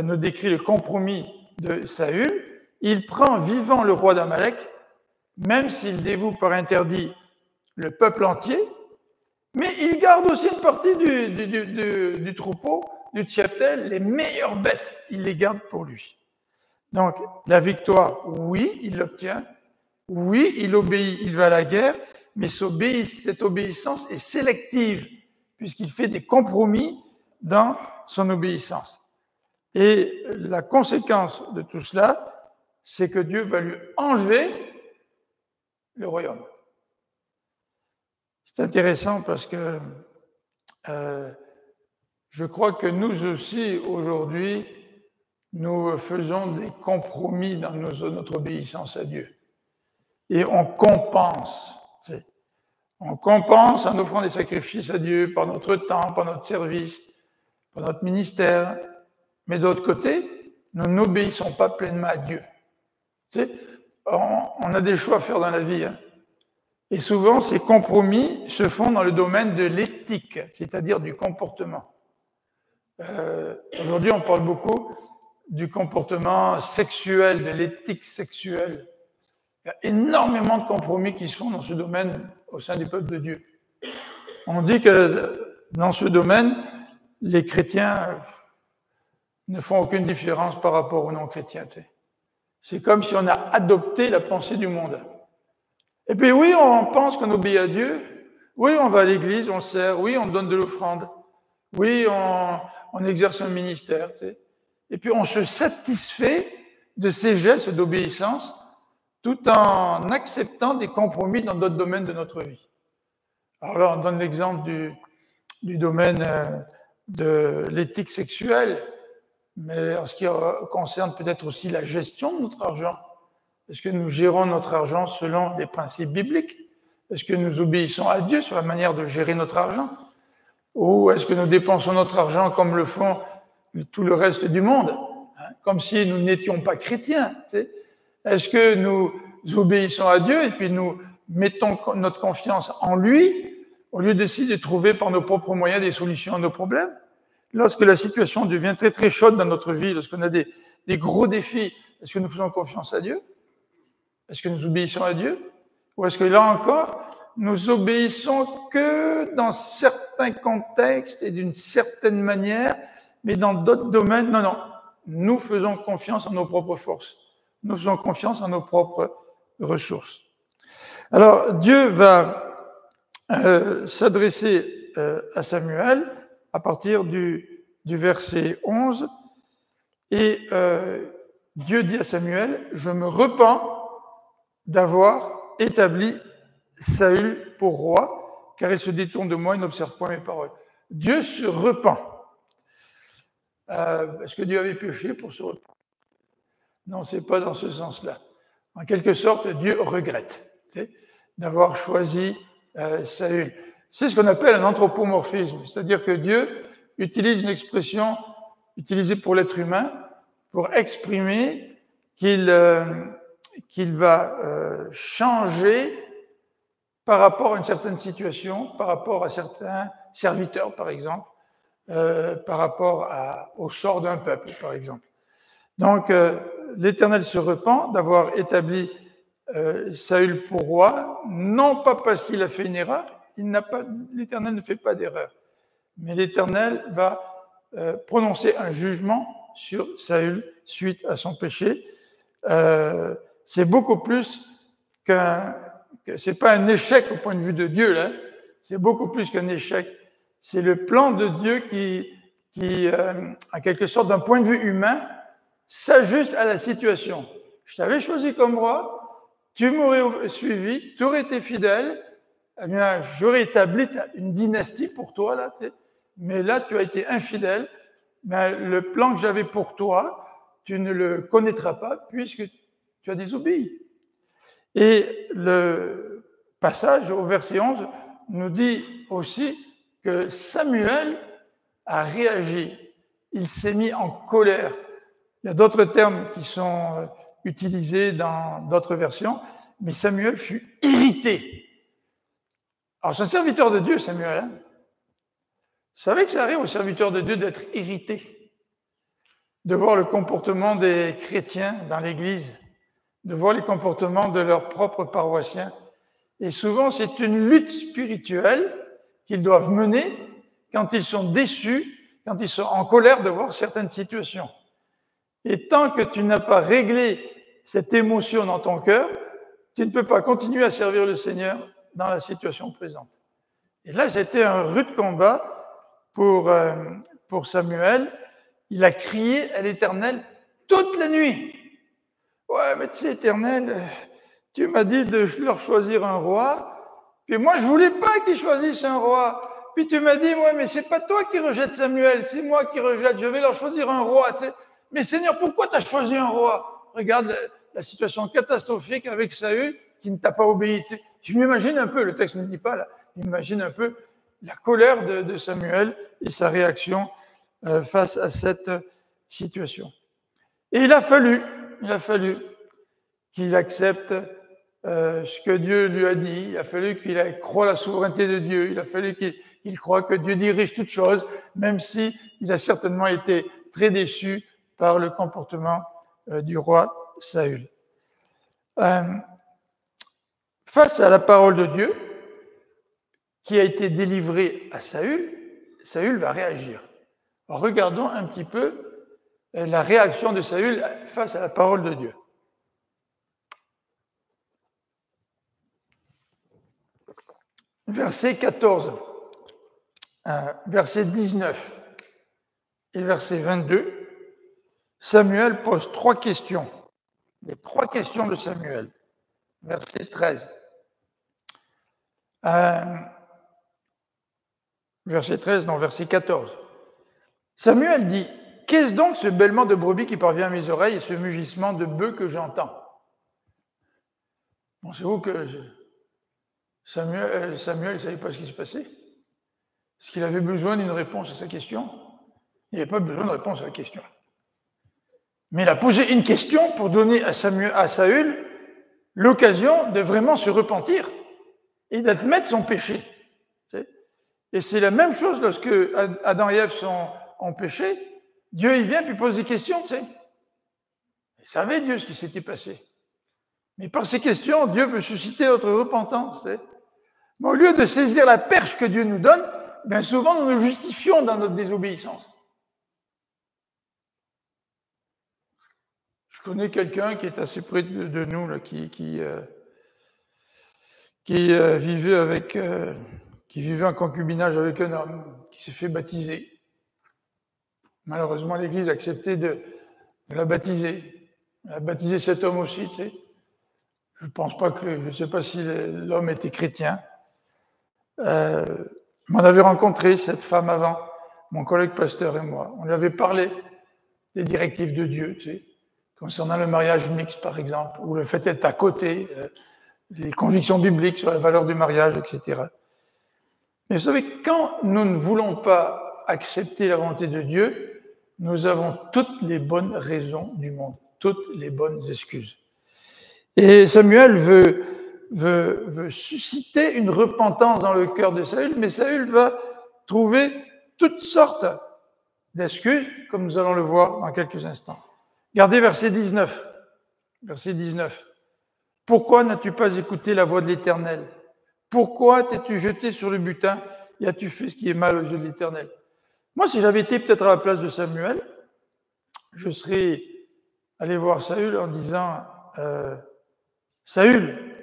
nous décrit le compromis de Saül. Il prend vivant le roi d'Amalek, même s'il dévoue par interdit le peuple entier, mais il garde aussi une partie du troupeau, du cheptel, les meilleures bêtes, il les garde pour lui. Donc, la victoire, oui, il l'obtient, oui, il obéit, il va à la guerre, mais cette obéissance est sélective, puisqu'il fait des compromis dans son obéissance. Et la conséquence de tout cela, c'est que Dieu va lui enlever le royaume. C'est intéressant parce que je crois que nous aussi, aujourd'hui, nous faisons des compromis dans notre obéissance à Dieu. Et on compense. On compense en offrant des sacrifices à Dieu par notre temps, par notre service, par notre ministère. Mais d'autre côté, nous n'obéissons pas pleinement à Dieu. On a des choix à faire dans la vie. Hein. Et souvent, ces compromis se font dans le domaine de l'éthique, c'est-à-dire du comportement. Aujourd'hui, on parle beaucoup du comportement sexuel, de l'éthique sexuelle. Il y a énormément de compromis qui se font dans ce domaine au sein du peuple de Dieu. On dit que dans ce domaine, les chrétiens ne font aucune différence par rapport aux non-chrétiens. C'est comme si on a adopté la pensée du monde. Et puis oui, on pense qu'on obéit à Dieu. Oui, on va à l'église, on sert. Oui, on donne de l'offrande. Oui, on exerce un ministère. et puis on se satisfait de ces gestes d'obéissance tout en acceptant des compromis dans d'autres domaines de notre vie. Alors là, on donne l'exemple du domaine de l'éthique sexuelle, mais en ce qui concerne peut-être aussi la gestion de notre argent. Est-ce que nous gérons notre argent selon des principes bibliques? Est-ce que nous obéissons à Dieu sur la manière de gérer notre argent? Ou est-ce que nous dépensons notre argent comme le font tout le reste du monde, comme si nous n'étions pas chrétiens? Est-ce que nous obéissons à Dieu et puis nous mettons notre confiance en lui au lieu d'essayer de trouver par nos propres moyens des solutions à nos problèmes? Lorsque la situation devient très très chaude dans notre vie, lorsqu'on a des gros défis, est-ce que nous faisons confiance à Dieu? Est-ce que nous obéissons à Dieu? Ou est-ce que là encore, nous obéissons que dans certains contextes et d'une certaine manière, mais dans d'autres domaines, non. Nous faisons confiance en nos propres forces. Nous faisons confiance en nos propres ressources. Alors, Dieu va s'adresser à Samuel à partir du verset 11. Et Dieu dit à Samuel, « Je me repens d'avoir établi Saül pour roi, car il se détourne de moi et n'observe point mes paroles. » Dieu se repent. Est-ce que Dieu avait péché pour se repentir? Non, ce n'est pas dans ce sens-là. En quelque sorte, Dieu regrette d'avoir choisi Saül. C'est ce qu'on appelle un anthropomorphisme, c'est-à-dire que Dieu utilise une expression utilisée pour l'être humain pour exprimer qu'il va changer par rapport à une certaine situation, par rapport à certains serviteurs, par exemple, par rapport au sort d'un peuple, par exemple. Donc, l'Éternel se repent d'avoir établi Saül pour roi, non pas parce qu'il a fait une erreur, l'Éternel ne fait pas d'erreur, mais l'Éternel va prononcer un jugement sur Saül suite à son péché. C'est beaucoup plus c'est pas un échec au point de vue de Dieu, là. C'est beaucoup plus qu'un échec. C'est le plan de Dieu qui en quelque sorte, d'un point de vue humain, s'ajuste à la situation. Je t'avais choisi comme roi, tu m'aurais suivi, tu aurais été fidèle, eh bien, j'aurais établi une dynastie pour toi, là, mais là, tu as été infidèle, mais le plan que j'avais pour toi, tu ne le connaîtras pas puisque tu as désobéi. Et le passage au verset 11 nous dit aussi que Samuel a réagi. Il s'est mis en colère. Il y a d'autres termes qui sont utilisés dans d'autres versions, mais Samuel fut irrité. Alors, c'est un serviteur de Dieu, Samuel. Vous savez que ça arrive aux serviteurs de Dieu d'être irrités, de voir le comportement des chrétiens dans l'Église, de voir les comportements de leurs propres paroissiens. Et souvent, c'est une lutte spirituelle qu'ils doivent mener quand ils sont déçus, quand ils sont en colère de voir certaines situations. Et tant que tu n'as pas réglé cette émotion dans ton cœur, tu ne peux pas continuer à servir le Seigneur dans la situation présente. Et là, c'était un rude combat pour Samuel. Il a crié à l'Éternel toute la nuit. Ouais, mais tu sais, Éternel, tu m'as dit de leur choisir un roi, puis moi, je voulais pas qu'ils choisissent un roi. Puis tu m'as dit, ouais, mais c'est pas toi qui rejettes Samuel, c'est moi qui rejette, je vais leur choisir un roi. Tu sais. Mais Seigneur, pourquoi tu as choisi un roi? Regarde la situation catastrophique avec Saül qui ne t'a pas obéi. Tu sais. Je m'imagine un peu, le texte ne dit pas là, j'imagine un peu la colère de Samuel et sa réaction face à cette situation. Et il a fallu qu'il accepte ce que Dieu lui a dit, il a fallu qu'il croie la souveraineté de Dieu, il a fallu qu'il croie que Dieu dirige toutes choses, même s'il a certainement été très déçu par le comportement du roi Saül. Face à la parole de Dieu qui a été délivrée à Saül, Saül va réagir. Alors, regardons un petit peu la réaction de Saül face à la parole de Dieu. Verset 14, verset 19 et verset 22. Samuel pose 3 questions. Les 3 questions de Samuel. Verset 13. Verset 13, non, verset 14. Samuel dit, « Qu'est-ce donc ce bêlement de brebis qui parvient à mes oreilles et ce mugissement de bœuf que j'entends » Pensez-vous que Samuel ne savait pas ce qui se passait? Est-ce qu'il avait besoin d'une réponse à sa question? Il n'avait pas besoin de réponse à la question. Mais il a posé une question pour donner à Saül l'occasion de vraiment se repentir et d'admettre son péché. Et c'est la même chose lorsque Adam et Ève ont péché. Dieu, il vient puis pose des questions, tu sais. Il savait, Dieu, ce qui s'était passé. Mais par ces questions, Dieu veut susciter notre repentance. Tu sais. Mais au lieu de saisir la perche que Dieu nous donne, bien souvent, nous nous justifions dans notre désobéissance. Je connais quelqu'un qui est assez près de nous, là, qui vivait en concubinage avec un homme, qui s'est fait baptiser. Malheureusement, l'Église a accepté de la baptiser. Elle a baptisé cet homme aussi, tu sais. Je ne sais pas si l'homme était chrétien. On avait rencontré cette femme avant, mon collègue pasteur et moi. On lui avait parlé des directives de Dieu, tu sais, concernant le mariage mixte, par exemple, ou le fait d'être à côté, les convictions bibliques sur la valeur du mariage, etc. Mais vous savez, quand nous ne voulons pas accepter la volonté de Dieu, nous avons toutes les bonnes raisons du monde, toutes les bonnes excuses. Et Samuel veut susciter une repentance dans le cœur de Saül, mais Saül va trouver toutes sortes d'excuses, comme nous allons le voir dans quelques instants. Regardez verset 19. Verset 19. Pourquoi n'as-tu pas écouté la voix de l'Éternel? Pourquoi t'es-tu jeté sur le butin et as-tu fait ce qui est mal aux yeux de l'Éternel? Moi, si j'avais été peut-être à la place de Samuel, je serais allé voir Saül en disant Saül,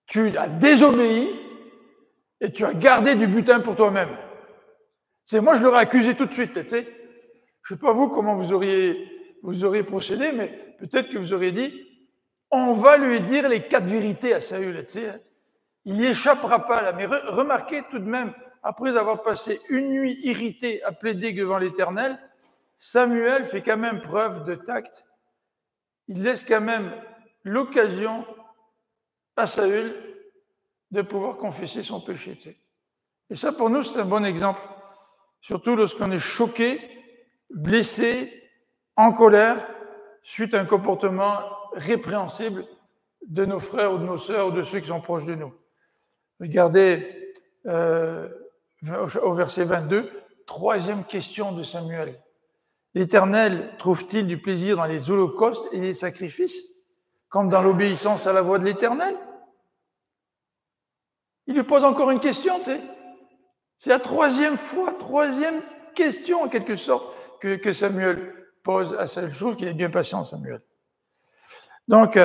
tu as désobéi et tu as gardé du butin pour toi-même. Moi, je l'aurais accusé tout de suite. Tu sais. Je ne sais pas vous comment vous auriez procédé, mais peut-être que vous auriez dit on va lui dire les 4 vérités à Saül. Tu sais. Il n'y échappera pas là. Mais remarquez tout de même, après avoir passé une nuit irrité à plaider devant l'Éternel, Samuel fait quand même preuve de tact. Il laisse quand même l'occasion à Saül de pouvoir confesser son péché. Tu sais. Et ça, pour nous, c'est un bon exemple. Surtout lorsqu'on est choqué, blessé, en colère, suite à un comportement répréhensible de nos frères ou de nos sœurs ou de ceux qui sont proches de nous. Regardez au verset 22, 3e question de Samuel. L'Éternel trouve-t-il du plaisir dans les holocaustes et les sacrifices, comme dans l'obéissance à la voix de l'Éternel? Il lui pose encore une question, tu sais. C'est la 3e question en quelque sorte que Samuel pose à Saül. Je trouve qu'il est bien patient, Samuel. Donc,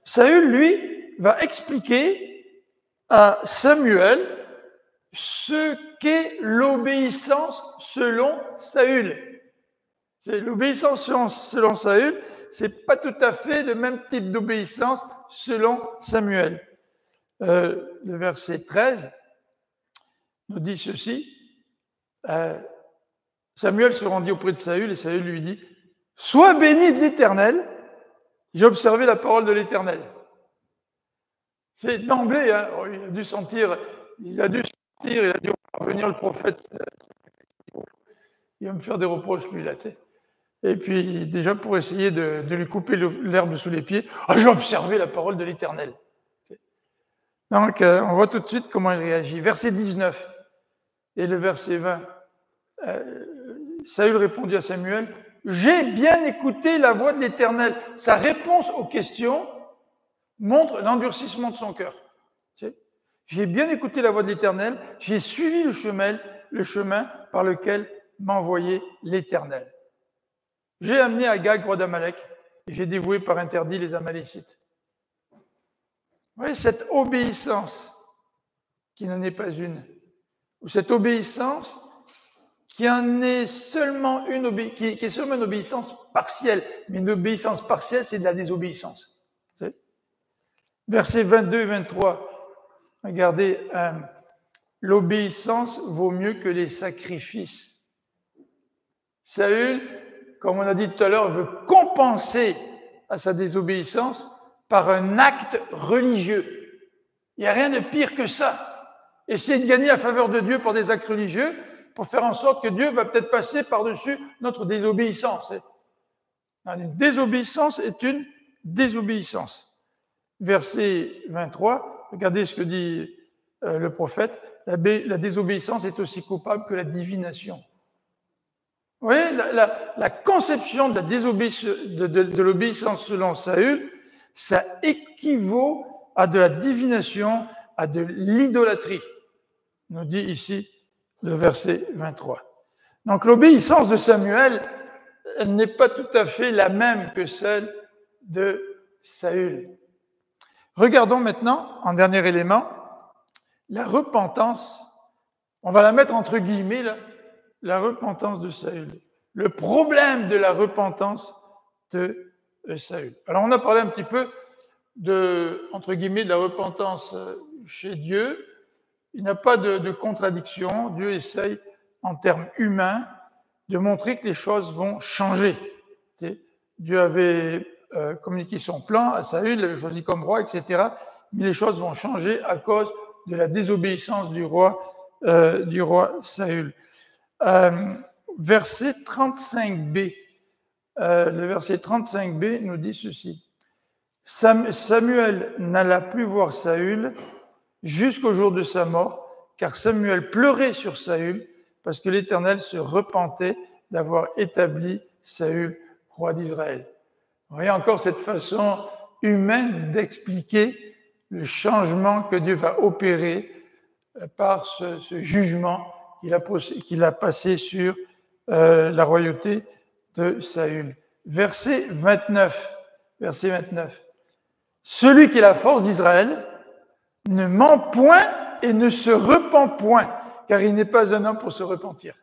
Saül, lui, va expliquer à Samuel ce qu'est l'obéissance selon Saül. L'obéissance selon Saül, c'est pas tout à fait le même type d'obéissance selon Samuel. Le verset 13 nous dit ceci. Samuel se rendit auprès de Saül et Saül lui dit « Sois béni de l'Éternel, j'ai observé la parole de l'Éternel. » C'est d'emblée, hein, il a dû sentir, il a dû revenir le prophète. Il va me faire des reproches, lui, là, tu sais. Et puis, déjà, pour essayer de lui couper l'herbe sous les pieds, j'ai observé la parole de l'Éternel. Donc, on voit tout de suite comment il réagit. Verset 19 et le verset 20. Saül répondit à Samuel, « J'ai bien écouté la voix de l'Éternel. » Sa réponse aux questions montre l'endurcissement de son cœur. J'ai bien écouté la voix de l'Éternel, j'ai suivi le chemin par lequel m'a envoyé l'Éternel. J'ai amené Agag, roi d'Amalek, et j'ai dévoué par interdit les Amalécites. Vous voyez, cette obéissance qui n'en est pas une, ou cette obéissance qui est seulement une obéissance partielle. Mais une obéissance partielle, c'est de la désobéissance. Versets 22 et 23. Regardez, l'obéissance vaut mieux que les sacrifices. Saül, comme on a dit tout à l'heure, veut compenser à sa désobéissance par un acte religieux. Il n'y a rien de pire que ça. Essayer de gagner la faveur de Dieu par des actes religieux pour faire en sorte que Dieu va peut-être passer par-dessus notre désobéissance. Une désobéissance est une désobéissance. Verset 23, regardez ce que dit le prophète. La désobéissance est aussi coupable que la divination. Vous voyez, la conception de l'obéissance selon Saül, ça équivaut à de la divination, à de l'idolâtrie, nous dit ici le verset 23. Donc l'obéissance de Samuel, elle n'est pas tout à fait la même que celle de Saül. Regardons maintenant, en dernier élément, la repentance, on va la mettre entre guillemets, là, la repentance de Saül. Le problème de la repentance de Saül. Alors on a parlé un petit peu entre guillemets, de la repentance chez Dieu. Il n'y a pas de contradiction. Dieu essaye, en termes humains, de montrer que les choses vont changer. Dieu avait communiqué son plan à Saül, il l'avait choisi comme roi, etc. Mais les choses vont changer à cause de la désobéissance du roi Saül. Verset 35b. Le verset 35b nous dit ceci. Samuel n'alla plus voir Saül jusqu'au jour de sa mort, car Samuel pleurait sur Saül parce que l'Éternel se repentait d'avoir établi Saül roi d'Israël. Vous voyez encore cette façon humaine d'expliquer le changement que Dieu va opérer par ce jugement qu'il a passé sur la royauté de Saül. Verset 29. Celui qui est la force d'Israël ne ment point et ne se repent point, car il n'est pas un homme pour se repentir.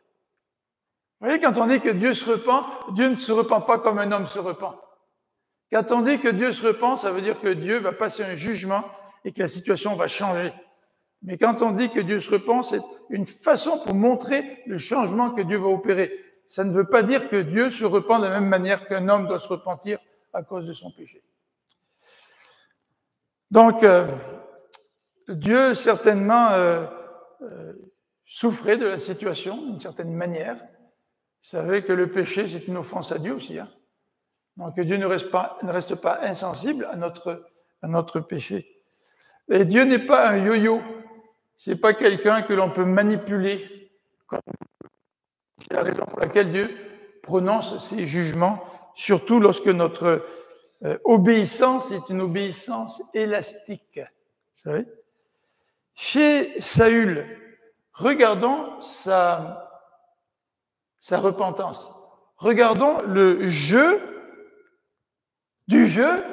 Vous voyez, quand on dit que Dieu se repent, Dieu ne se repent pas comme un homme se repent. Quand on dit que Dieu se repent, ça veut dire que Dieu va passer un jugement et que la situation va changer. Mais quand on dit que Dieu se repent, c'est une façon pour montrer le changement que Dieu va opérer. Ça ne veut pas dire que Dieu se repent de la même manière qu'un homme doit se repentir à cause de son péché. Donc, Dieu certainement souffrait de la situation d'une certaine manière. Vous savez que le péché, c'est une offense à Dieu aussi. Donc Dieu ne reste pas insensible à notre péché. Et Dieu n'est pas un yo-yo. C'est pas quelqu'un que l'on peut manipuler. C'est la raison pour laquelle Dieu prononce ses jugements, surtout lorsque notre obéissance est une obéissance élastique. Vous savez ? Chez Saül, regardons sa repentance. Regardons le jeu du jeu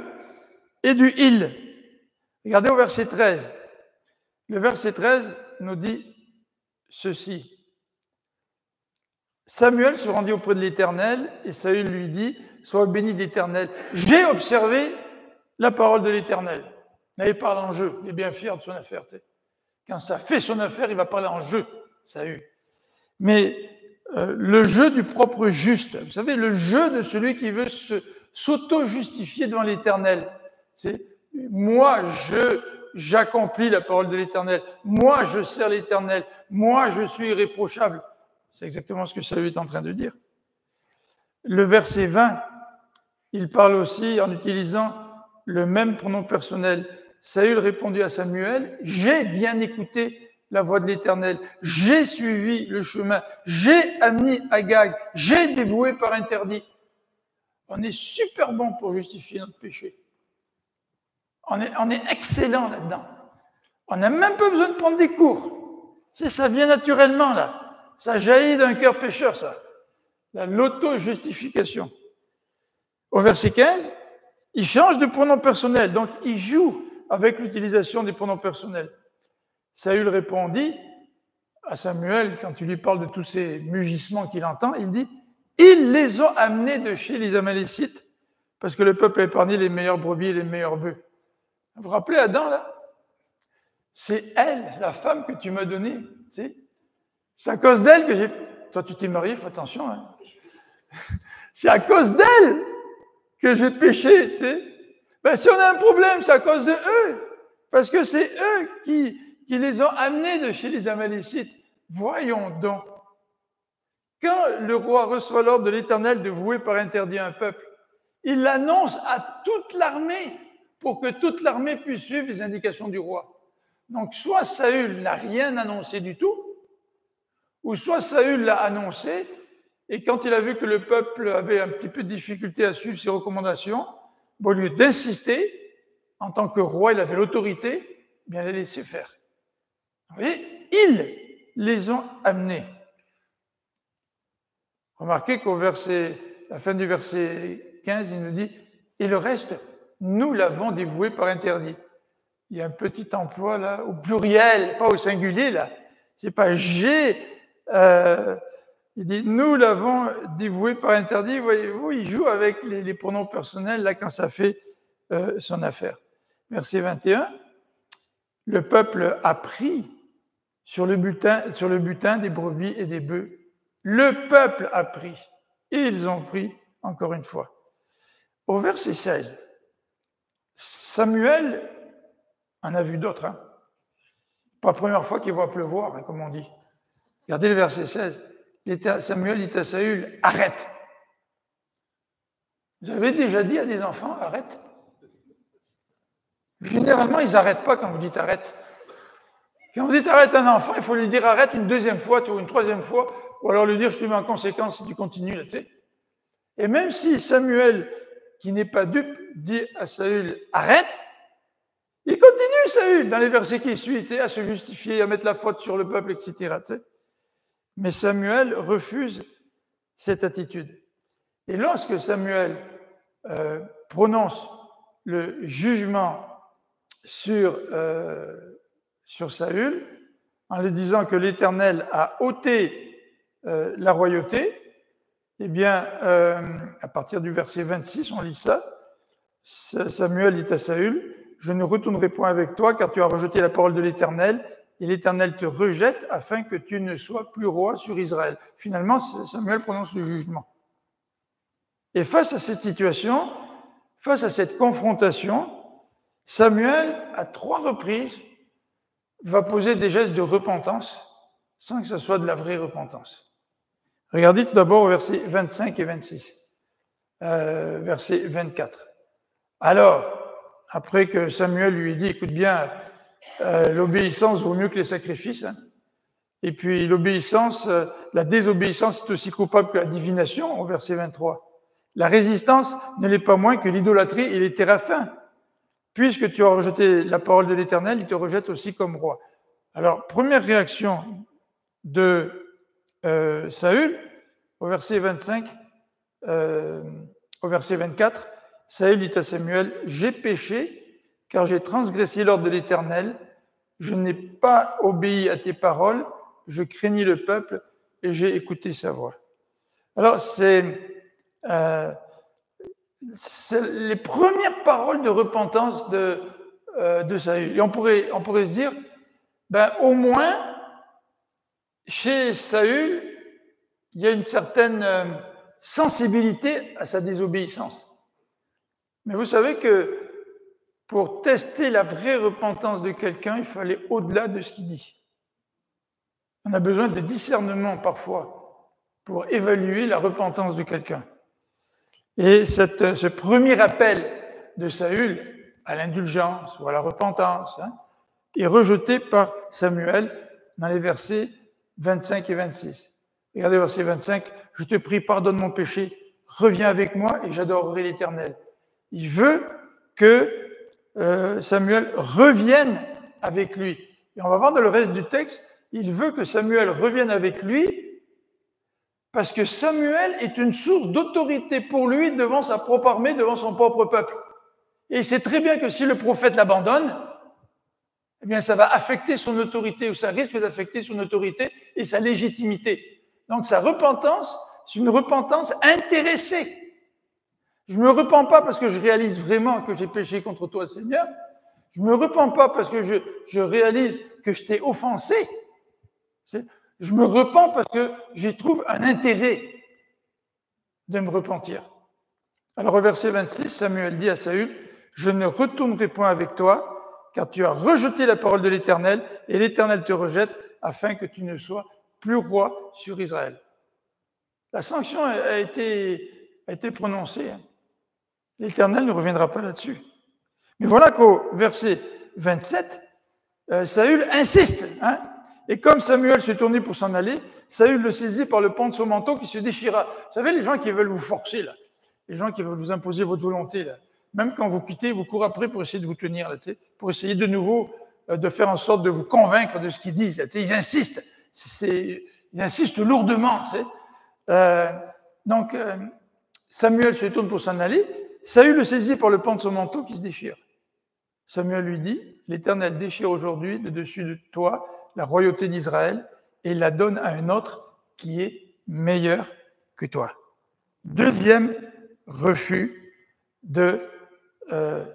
et du il. Regardez au verset 13. Le verset 13 nous dit ceci. Samuel se rendit auprès de l'Éternel et Saül lui dit, « Sois béni de l'Éternel. J'ai observé la parole de l'Éternel. » Il parle en jeu, il est bien fier de son affaire. Quand ça fait son affaire, il va parler en jeu, Saül. Mais le jeu du propre juste, vous savez, le jeu de celui qui veut s'auto-justifier devant l'Éternel. C'est moi, j'accomplis la parole de l'Éternel. Moi, je sers l'Éternel. Moi, je suis irréprochable. C'est exactement ce que Saül est en train de dire. Le verset 20, il parle aussi en utilisant le même pronom personnel. Saül répondit à Samuel, « J'ai bien écouté la voix de l'Éternel, j'ai suivi le chemin, j'ai amené Agag, j'ai dévoué par interdit. » On est super bon pour justifier notre péché. On est excellent là-dedans. On n'a même pas besoin de prendre des cours. Ça vient naturellement, là. Ça jaillit d'un cœur pécheur, ça. L'auto-justification. Au verset 15, il change de pronom personnel, donc il joue avec l'utilisation des pronoms personnels. Saül répondit à Samuel, quand il lui parle de tous ces mugissements qu'il entend, il dit « Ils les ont amenés de chez les Amalécites, parce que le peuple a épargné les meilleures brebis et les meilleurs bœufs. » Vous vous rappelez Adam, là? C'est elle, la femme que tu m'as donnée. Tu sais, c'est à cause d'elle que j'ai... Toi, tu t'es marié, fais attention. Hein. C'est à cause d'elle que j'ai péché. Tu sais. Ben, si on a un problème, c'est à cause de eux. Parce que c'est eux qui les ont amenés de chez les Amalécites. Voyons donc. Quand le roi reçoit l'ordre de l'Éternel de vouer par interdit un peuple, il l'annonce à toute l'armée pour que toute l'armée puisse suivre les indications du roi. Donc, soit Saül n'a rien annoncé du tout, ou soit Saül l'a annoncé, et quand il a vu que le peuple avait un petit peu de difficulté à suivre ses recommandations, au lieu d'insister, en tant que roi, il avait l'autorité, bien les laisser faire. Vous voyez, ils les ont amenés. Remarquez qu'au la fin du verset 15, il nous dit « Et le reste, nous l'avons dévoué par interdit. » Il y a un petit emploi là, au pluriel, pas au singulier là. C'est pas j'ai. Il dit nous l'avons dévoué par interdit. Voyez-vous, il joue avec les pronoms personnels là quand ça fait son affaire. Verset 21. Le peuple a pris sur le butin des brebis et des bœufs. Le peuple a pris. Et ils ont pris encore une fois. Au verset 16, Samuel en a vu d'autres. Hein. Pas la première fois qu'il voit pleuvoir, hein, comme on dit. Regardez le verset 16. Samuel dit à Saül, arrête. Vous avez déjà dit à des enfants, arrête? Généralement, ils n'arrêtent pas quand vous dites arrête. Quand vous dites arrête un enfant, il faut lui dire arrête une deuxième fois, ou une troisième fois, ou alors lui dire je te mets en conséquence si tu continues. Là, tu sais. Et même si Samuel, qui n'est pas dupe, dit à Saül arrête, il continue, Saül, dans les versets qui suivent, à se justifier, à mettre la faute sur le peuple, etc. Mais Samuel refuse cette attitude. Et lorsque Samuel prononce le jugement sur Saül, en lui disant que l'Éternel a ôté la royauté, eh bien, à partir du verset 26, on lit ça, Samuel dit à Saül, « Je ne retournerai point avec toi, car tu as rejeté la parole de l'Éternel, et l'Éternel te rejette afin que tu ne sois plus roi sur Israël. » Finalement, Samuel prononce le jugement. Et face à cette situation, face à cette confrontation, Samuel, à 3 reprises, va poser des gestes de repentance, sans que ce soit de la vraie repentance. Regardez tout d'abord au verset 25 et 26. Verset 24. Alors, après que Samuel lui ait dit, écoute bien, l'obéissance vaut mieux que les sacrifices, hein. Et puis l'obéissance, la désobéissance est aussi coupable que la divination, au verset 23. La résistance ne l'est pas moins que l'idolâtrie et les téraphins. Puisque tu as rejeté la parole de l'Éternel, il te rejette aussi comme roi. Alors, première réaction de Saül, au verset 25, au verset 24, Saül dit à Samuel, « J'ai péché, car j'ai transgressé l'ordre de l'Éternel, je n'ai pas obéi à tes paroles, je craignis le peuple et j'ai écouté sa voix. » Alors, c'est les premières paroles de repentance de Saül. Et on pourrait se dire, ben, au moins, chez Saül, il y a une certaine sensibilité à sa désobéissance. Mais vous savez que pour tester la vraie repentance de quelqu'un, il faut aller au-delà de ce qu'il dit. On a besoin de discernement parfois pour évaluer la repentance de quelqu'un. Et ce premier appel de Saül à l'indulgence ou à la repentance est rejeté par Samuel dans les versets 25 et 26. Regardez verset 25, « Je te prie, pardonne mon péché, reviens avec moi et j'adorerai l'Éternel. » Il veut que Samuel revienne avec lui. Et on va voir dans le reste du texte, il veut que Samuel revienne avec lui parce que Samuel est une source d'autorité pour lui devant sa propre armée, devant son propre peuple. Et il sait très bien que si le prophète l'abandonne, eh bien, ça va affecter son autorité, ou ça risque d'affecter son autorité et sa légitimité. Donc, sa repentance, c'est une repentance intéressée. Je ne me repens pas parce que je réalise vraiment que j'ai péché contre toi, Seigneur. Je ne me repens pas parce que je réalise que je t'ai offensé. Je me repens parce que j'y trouve un intérêt de me repentir. Alors au verset 26, Samuel dit à Saül, « Je ne retournerai point avec toi, car tu as rejeté la parole de l'Éternel, et l'Éternel te rejette, afin que tu ne sois plus roi sur Israël. » La sanction a été prononcée. L'Éternel ne reviendra pas là-dessus. Mais voilà qu'au verset 27, Saül insiste. Et comme Samuel se tournait pour s'en aller, Saül le saisit par le pan de son manteau qui se déchira. Vous savez, les gens qui veulent vous forcer, là, les gens qui veulent vous imposer votre volonté, là, même quand vous quittez, vous courez après pour essayer de vous tenir, là, pour essayer de nouveau de faire en sorte de vous convaincre de ce qu'ils disent. Là, ils insistent. Ils insistent lourdement. Donc, Samuel se tourne pour s'en aller. Saül le saisit par le pan de son manteau qui se déchire. Samuel lui dit, « L'Éternel déchire aujourd'hui de dessus de toi la royauté d'Israël et la donne à un autre qui est meilleur que toi. » Deuxième refus de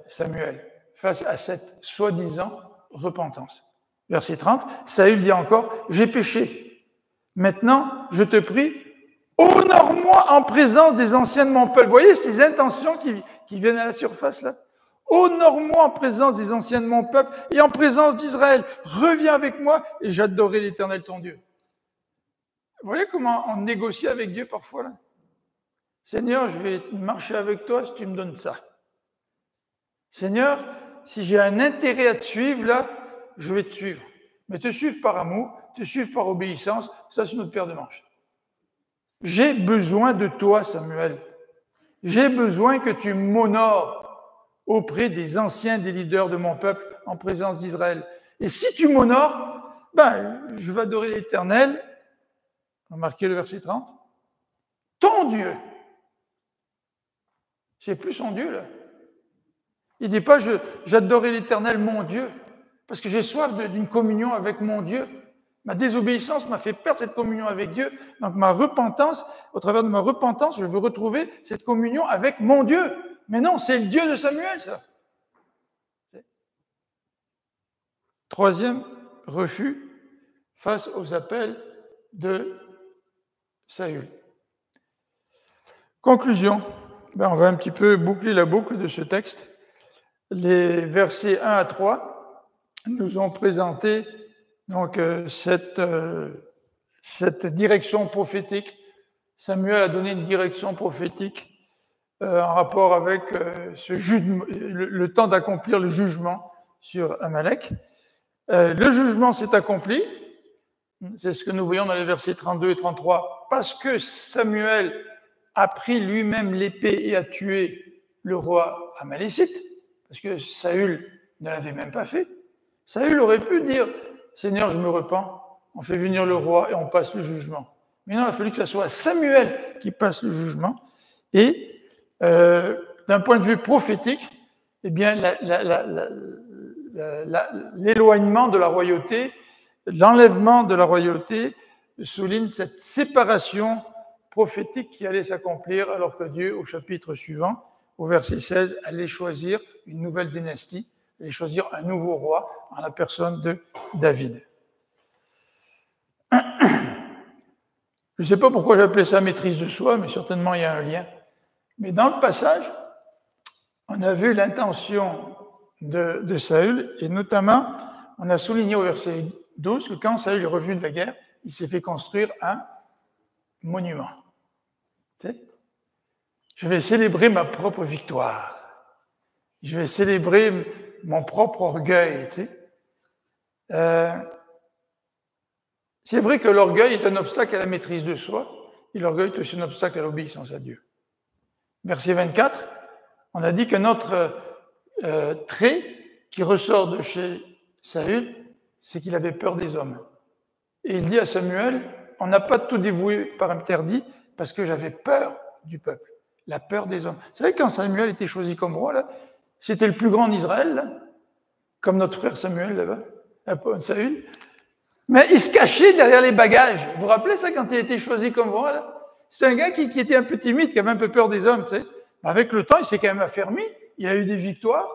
Samuel face à cette soi-disant repentance. Verset 30, Saül dit encore, « J'ai péché. Maintenant, je te prie, honore-moi en présence des anciens de mon peuple. » Vous voyez ces intentions qui viennent à la surface là? Honore-moi en présence des anciens de mon peuple et en présence d'Israël. Reviens avec moi et j'adorerai l'Éternel ton Dieu. Vous voyez comment on négocie avec Dieu parfois là? Seigneur, je vais marcher avec toi si tu me donnes ça. Seigneur, si j'ai un intérêt à te suivre là, je vais te suivre. Mais te suivre par amour, te suivre par obéissance, ça c'est notre paire de manches. J'ai besoin de toi, Samuel. J'ai besoin que tu m'honores auprès des anciens, des leaders de mon peuple en présence d'Israël. Et si tu m'honores, je vais adorer l'Éternel. Remarquez le verset 30. Ton Dieu. C'est plus son Dieu, là. Il ne dit pas j'adorerai l'Éternel, mon Dieu, parce que j'ai soif d'une communion avec mon Dieu. Ma désobéissance m'a fait perdre cette communion avec Dieu. Donc ma repentance, au travers de ma repentance, je veux retrouver cette communion avec mon Dieu. Mais non, c'est le Dieu de Samuel, ça. Troisième refus face aux appels de Saül. Conclusion. On va un petit peu boucler la boucle de ce texte. Les versets 1 à 3 nous ont présenté donc cette direction prophétique. Samuel a donné une direction prophétique en rapport avec le temps d'accomplir le jugement sur Amalek. Le jugement s'est accompli, c'est ce que nous voyons dans les versets 32 et 33, parce que Samuel a pris lui-même l'épée et a tué le roi amalécite, parce que Saül ne l'avait même pas fait. Saül aurait pu dire « Seigneur, je me repens, on fait venir le roi et on passe le jugement. » Mais non, il a fallu que ce soit Samuel qui passe le jugement. Et d'un point de vue prophétique, eh bien, l'éloignement de la royauté, l'enlèvement de la royauté souligne cette séparation prophétique qui allait s'accomplir alors que Dieu, au chapitre suivant, au verset 16, allait choisir une nouvelle dynastie, allait choisir un nouveau roi en la personne de David. Je ne sais pas pourquoi j'ai appelé ça maîtrise de soi, mais certainement il y a un lien. Mais dans le passage, on a vu l'intention de Saül, et notamment, on a souligné au verset 12 que quand Saül est revenu de la guerre, il s'est fait construire un monument. Tu sais, je vais célébrer ma propre victoire. Je vais célébrer mon propre orgueil. Tu sais. C'est vrai que l'orgueil est un obstacle à la maîtrise de soi, et l'orgueil est aussi un obstacle à l'obéissance à Dieu. Verset 24, on a dit qu'un autre trait qui ressort de chez Saül, c'est qu'il avait peur des hommes. Et il dit à Samuel, on n'a pas tout dévoué par interdit parce que j'avais peur du peuple, la peur des hommes. Vous savez, quand Samuel était choisi comme roi, là, c'était le plus grand d'Israël, là, comme notre frère Samuel là-bas. Saül. Mais il se cachait derrière les bagages. Vous vous rappelez ça quand il a été choisi comme roi là? C'est un gars qui était un peu timide, qui avait un peu peur des hommes. Tu sais. Avec le temps, il s'est quand même affermi. Il a eu des victoires.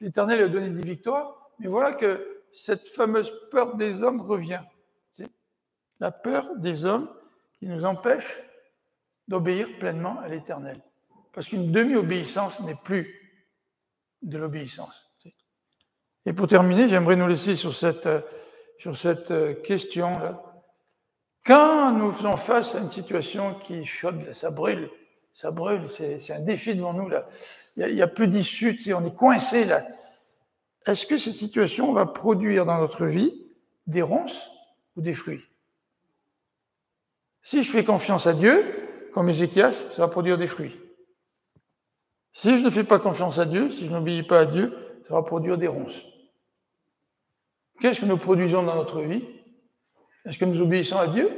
L'Éternel lui a donné des victoires. Mais voilà que cette fameuse peur des hommes revient. Tu sais. La peur des hommes qui nous empêche d'obéir pleinement à l'Éternel. Parce qu'une demi-obéissance n'est plus de l'obéissance. Tu sais. Et pour terminer, j'aimerais nous laisser sur cette question-là. Quand nous faisons face à une situation qui est chaude, ça brûle, c'est un défi devant nous, là. Il n'y a plus d'issue, on est coincé, là. Est-ce que cette situation va produire dans notre vie des ronces ou des fruits? Si je fais confiance à Dieu, comme Ézéchias, ça va produire des fruits. Si je ne fais pas confiance à Dieu, si je n'obéis pas à Dieu, ça va produire des ronces. Qu'est-ce que nous produisons dans notre vie? Est-ce que nous obéissons à Dieu?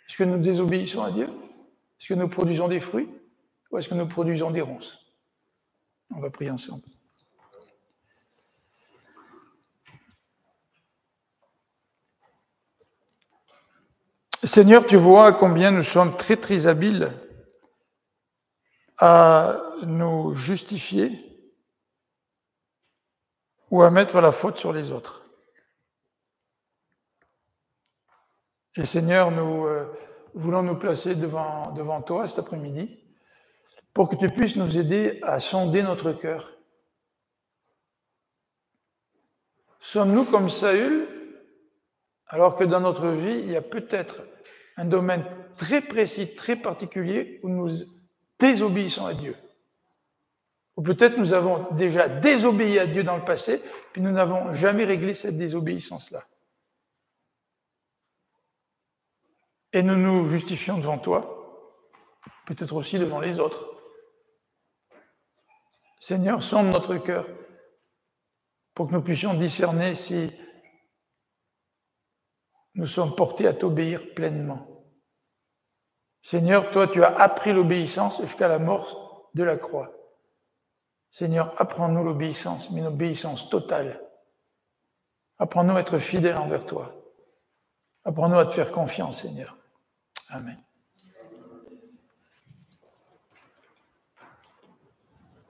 Est-ce que nous désobéissons à Dieu? Est-ce que nous produisons des fruits? Ou est-ce que nous produisons des ronces? On va prier ensemble. Seigneur, tu vois combien nous sommes très, très habiles à nous justifier ou à mettre la faute sur les autres. Et Seigneur, nous voulons nous placer devant toi cet après-midi pour que tu puisses nous aider à sonder notre cœur. Sommes-nous comme Saül, alors que dans notre vie, il y a peut-être un domaine très précis, très particulier où nous désobéissons à Dieu? Ou peut-être nous avons déjà désobéi à Dieu dans le passé, puis nous n'avons jamais réglé cette désobéissance-là. Et nous nous justifions devant toi, peut-être aussi devant les autres. Seigneur, sonde notre cœur pour que nous puissions discerner si nous sommes portés à t'obéir pleinement. Seigneur, toi, tu as appris l'obéissance jusqu'à la mort de la croix. Seigneur, apprends-nous l'obéissance, mais une obéissance totale. Apprends-nous à être fidèles envers toi. Apprends-nous à te faire confiance, Seigneur. Amen.